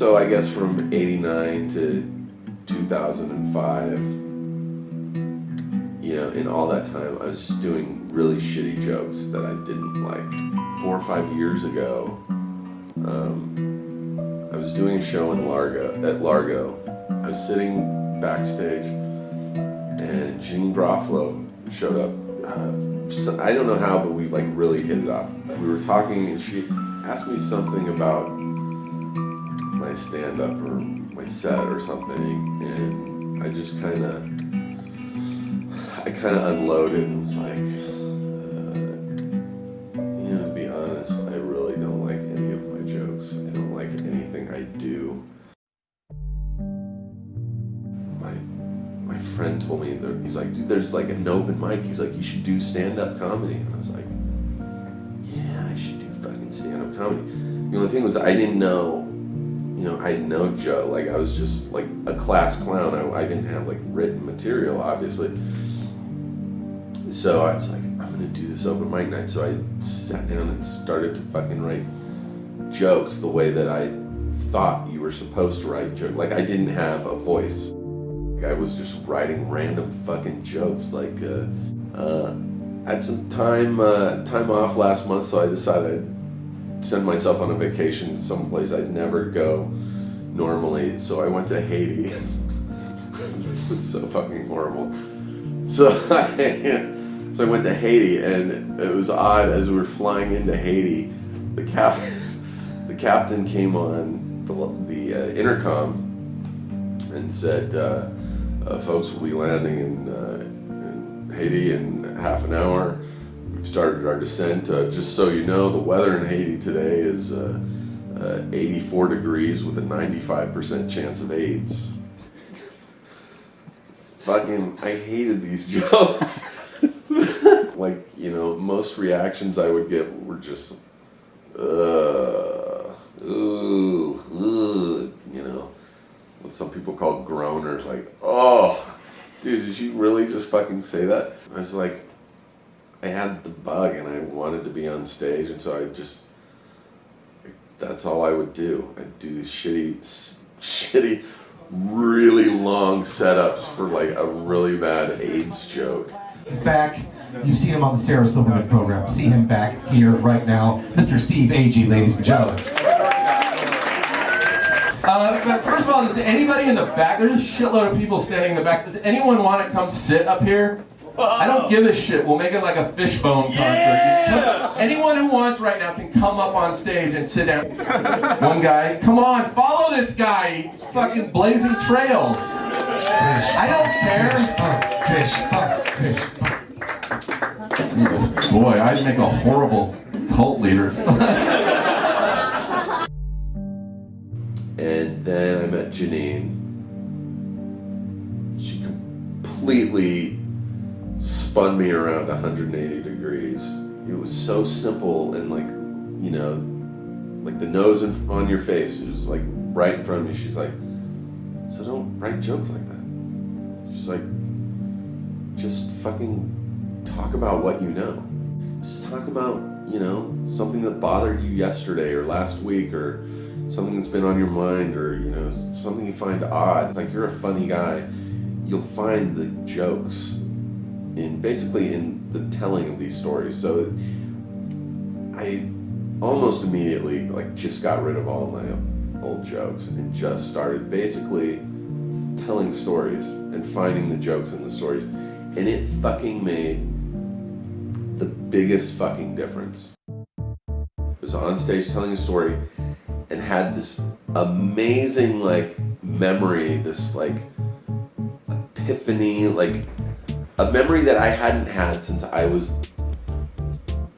So I guess from 89 to 2005, you know, in all that time, I was just doing really shitty jokes that I didn't like. 4 or 5 years ago, I was doing a show in Largo. I was sitting backstage, and Janeane Garofalo showed up. So I don't know how, but we like really hit it off. We were talking, and she asked me something about my stand-up or my set or something, and I just kind of unloaded and was like, you know, to be honest, I really don't like any of my jokes. I don't like anything I do. My friend told me that, he's like, dude, there's like an open mic. He's like, you should do stand-up comedy. And I was like, yeah, I should do fucking stand-up comedy. The only thing was I didn't know, you know, I had no joke. Like, I was just like a class clown. I didn't have like written material, obviously. So I was like, I'm gonna do this open mic night. So I sat down and started to fucking write jokes the way that I thought you were supposed to write jokes. Like, I didn't have a voice. I was just writing random fucking jokes. Like, I had some time off last month, so I decided I'd send myself on a vacation someplace I'd never go normally. So I went to Haiti. This is so fucking horrible. So I went to Haiti, and it was odd. As we were flying into Haiti, the captain came on the intercom and said, folks will be landing in Haiti in half an hour. We've started our descent. Just so you know, the weather in Haiti today is 84 degrees with a 95% chance of AIDS. Fucking, I hated these jokes. Like, you know, most reactions I would get were just, you know, what some people call groaners, like, oh, dude, did you really just fucking say that? I was like, I had the bug and I wanted to be on stage, and so I just, that's all I would do. I'd do these shitty, really long setups for like a really bad AIDS joke. He's back. You've seen him on the Sarah Silverman Program. See him back here right now. Mr. Steve Agee, ladies and gentlemen. But first of all, is anybody in the back? There's a shitload of people standing in the back. Does anyone want to come sit up here? I don't give a shit. We'll make it like a Fishbone concert. Anyone who wants right now can come up on stage and sit down. One guy, come on, follow this guy. He's fucking blazing trails. I don't care. Boy, I'd make a horrible cult leader. And then I met Janeane. She completely spun me around 180 degrees. It was so simple, and like, you know, like the nose on your face, it was like right in front of me. She's like, so don't write jokes like that. She's like, just fucking talk about what you know. Just talk about, you know, something that bothered you yesterday or last week, or something that's been on your mind, or, you know, something you find odd. Like, you're a funny guy. You'll find the jokes basically in the telling of these stories. So I almost immediately like just got rid of all my old jokes and just started basically telling stories and finding the jokes in the stories. And it fucking made the biggest fucking difference. I was on stage telling a story and had this amazing like memory, this like epiphany, like a memory that I hadn't had since I was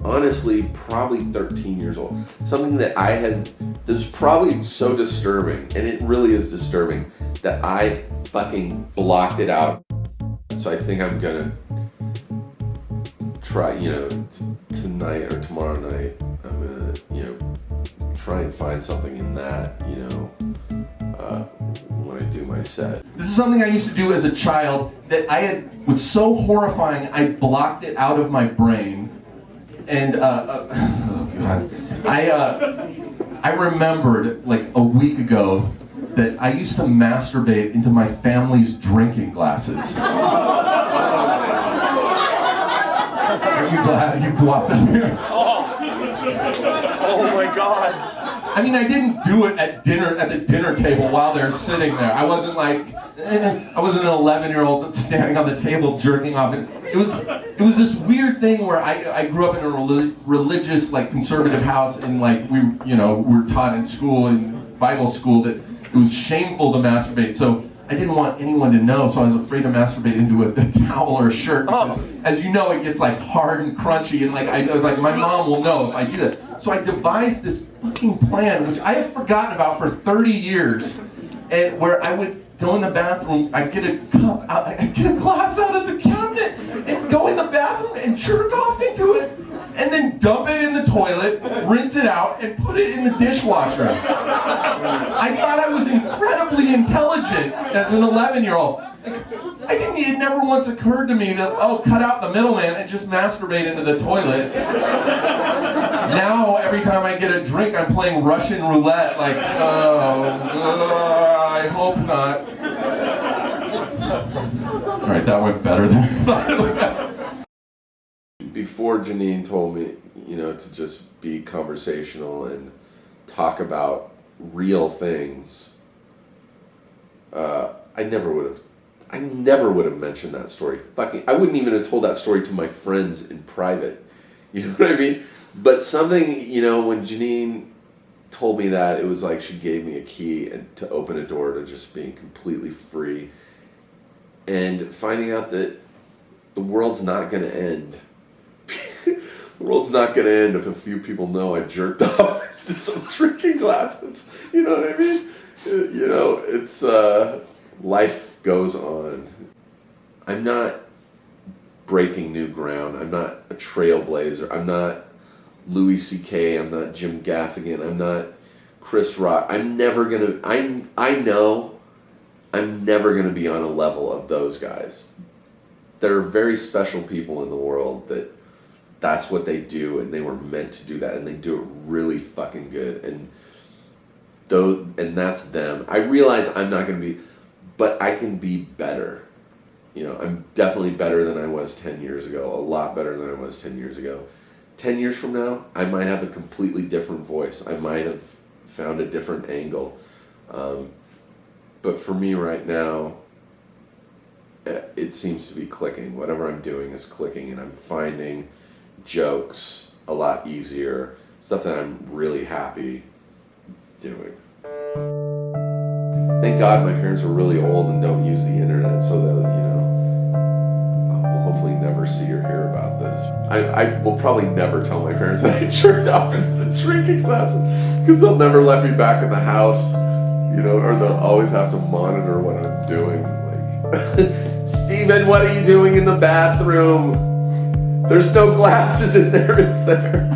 honestly probably 13 years old. Something that that was probably so disturbing, and it really is disturbing, that I fucking blocked it out. So I think I'm gonna try, you know, tonight or tomorrow night, I'm gonna, you know, try and find something in that, you know, when I do my set. This is something I used to do as a child that was so horrifying, I blocked it out of my brain. And, oh God. I remembered like a week ago that I used to masturbate into my family's drinking glasses. Are you glad you brought them here? Oh my God. I mean, I didn't do it at the dinner table while they're sitting there. I wasn't like, I wasn't an 11-year-old standing on the table jerking off. It was this weird thing where I grew up in a religious, like, conservative house, and like we were taught in school, in Bible school, that it was shameful to masturbate. So I didn't want anyone to know, so I was afraid to masturbate into a towel or a shirt because, as you know, it gets like hard and crunchy, and like I was like, my mom will know if I do that. So I devised this fucking plan, which I have forgotten about for 30 years, and where I would go in the bathroom, I'd get a cup, I'd get a glass out of the cabinet, and go in the bathroom and jerk off into it, and then dump it in the toilet, rinse it out, and put it in the dishwasher. I thought I was incredibly intelligent as an 11-year-old. Like, it never once occurred to me that, cut out the middleman and just masturbate into the toilet. Now, every time I get a drink, I'm playing Russian roulette, like, I hope not. All right, that went better than I thought it would. Before Janeane told me, to just be conversational and talk about real things, I never would have mentioned that story. I wouldn't even have told that story to my friends in private. You know what I mean? But something, when Janeane told me that, it was like she gave me a key and to open a door to just being completely free. And finding out that the world's not going to end. The world's not going to end if a few people know I jerked off into some drinking glasses. You know what I mean? It's, life goes on. I'm not breaking new ground. I'm not a trailblazer. I'm not Louis C.K. I'm not Jim Gaffigan. I'm not Chris Rock. I know I'm never going to be on a level of those guys. There are very special people in the world that's what they do, and they were meant to do that, and they do it really fucking good. And that's them. I realize I'm not going to be, but I can be better. I'm definitely better than I was 10 years ago, a lot better than I was 10 years ago. 10 years from now, I might have a completely different voice. I might have found a different angle. But for me right now, it seems to be clicking. Whatever I'm doing is clicking, and I'm finding jokes a lot easier, stuff that I'm really happy doing. Thank God my parents are really old and don't use the internet, so that, I'll hopefully never see or hear about this. I will probably never tell my parents that I jerked off into the drinking classes, because they'll never let me back in the house, or they'll always have to monitor what I'm doing. Like, Steven, what are you doing in the bathroom? There's no glasses in there, is there?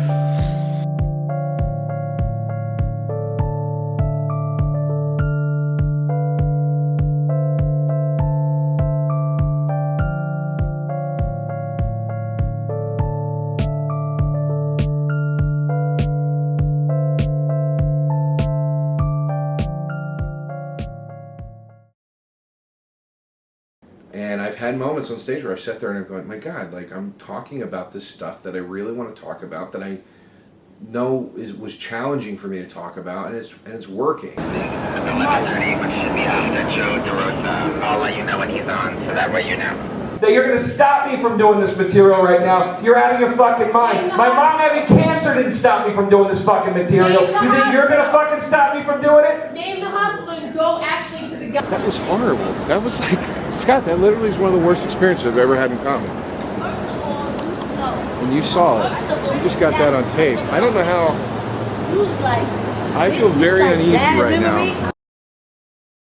And I've had moments on stage where I've sat there and I'm going, my God, like, I'm talking about this stuff that I really want to talk about, that I know was challenging for me to talk about, and it's working. The celebrity, which should be after Joe DeRosa. I'll let you know when he's on, so that way you know. That you're gonna stop me from doing this material right now. You're out of your fucking mind. My mom having cancer didn't stop me from doing this fucking material. You think you're gonna fucking stop me from doing it? Name the hospital and go actually to the guy. That was horrible. That was like, Scott, that literally is one of the worst experiences I've ever had in comedy. When you saw it, you just got that on tape. I don't know how, I feel very uneasy right now.